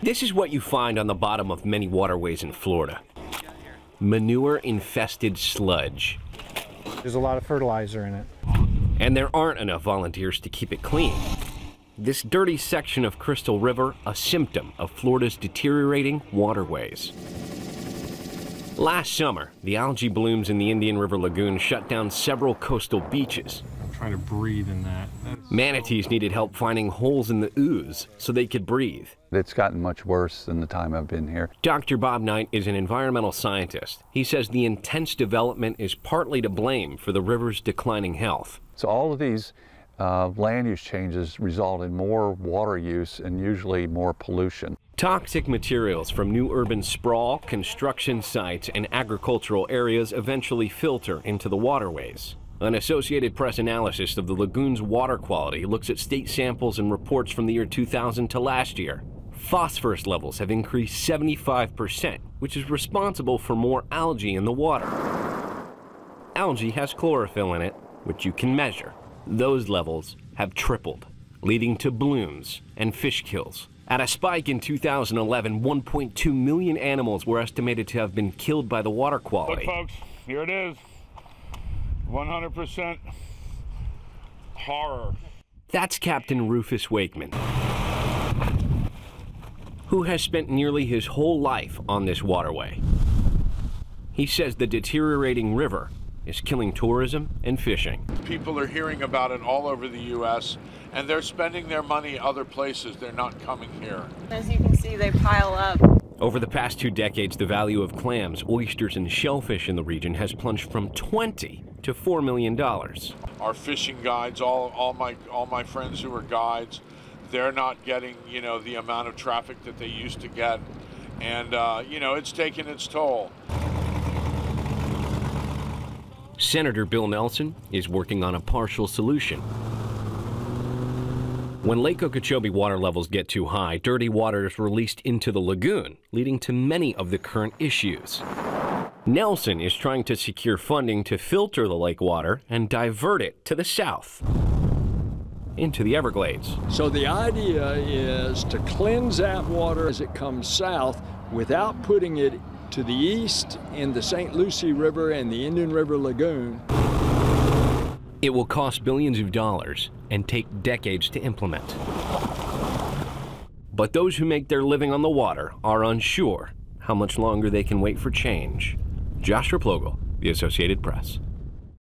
This is what you find on the bottom of many waterways in Florida. Manure-infested sludge. There's a lot of fertilizer in it. And there aren't enough volunteers to keep it clean. This dirty section of Crystal River, a symptom of Florida's deteriorating waterways. Last summer, the algae blooms in the Indian River Lagoon shut down several coastal beaches. I'm trying to breathe in that. Manatees needed help finding holes in the ooze so they could breathe. It's gotten much worse in the time I've been here. Dr. Bob Knight is an environmental scientist. He says the intense development is partly to blame for the river's declining health. So all of these land use changes result in more water use and usually more pollution. Toxic materials from new urban sprawl, construction sites, and agricultural areas eventually filter into the waterways. An Associated Press analysis of the lagoon's water quality looks at state samples and reports from the year 2000 to last year. Phosphorus levels have increased 75%, which is responsible for more algae in the water. Algae has chlorophyll in it, which you can measure. Those levels have tripled, leading to blooms and fish kills. At a spike in 2011, 1.2 million animals were estimated to have been killed by the water quality. Look, folks, here it is. 100% horror. That's Captain Rufus Wakeman, who has spent nearly his whole life on this waterway. He says the deteriorating river is killing tourism and fishing. People are hearing about it all over the U.S., and they're spending their money other places. They're not coming here. As you can see, they pile up. Over the past 2 decades, the value of clams, oysters, and shellfish in the region has plunged from $20 to $4 million. Our fishing guides, all my friends who are guides, they're not getting, the amount of traffic that they used to get, and it's taken its toll. Senator Bill Nelson is working on a partial solution. When Lake Okeechobee water levels get too high, dirty water is released into the lagoon, leading to many of the current issues. Nelson is trying to secure funding to filter the lake water and divert it to the south, into the Everglades. So the idea is to cleanse that water as it comes south without putting it to the east in the St. Lucie River and the Indian River Lagoon. It will cost billions of dollars and take decades to implement. But those who make their living on the water are unsure how much longer they can wait for change. Josh Replogle, The Associated Press.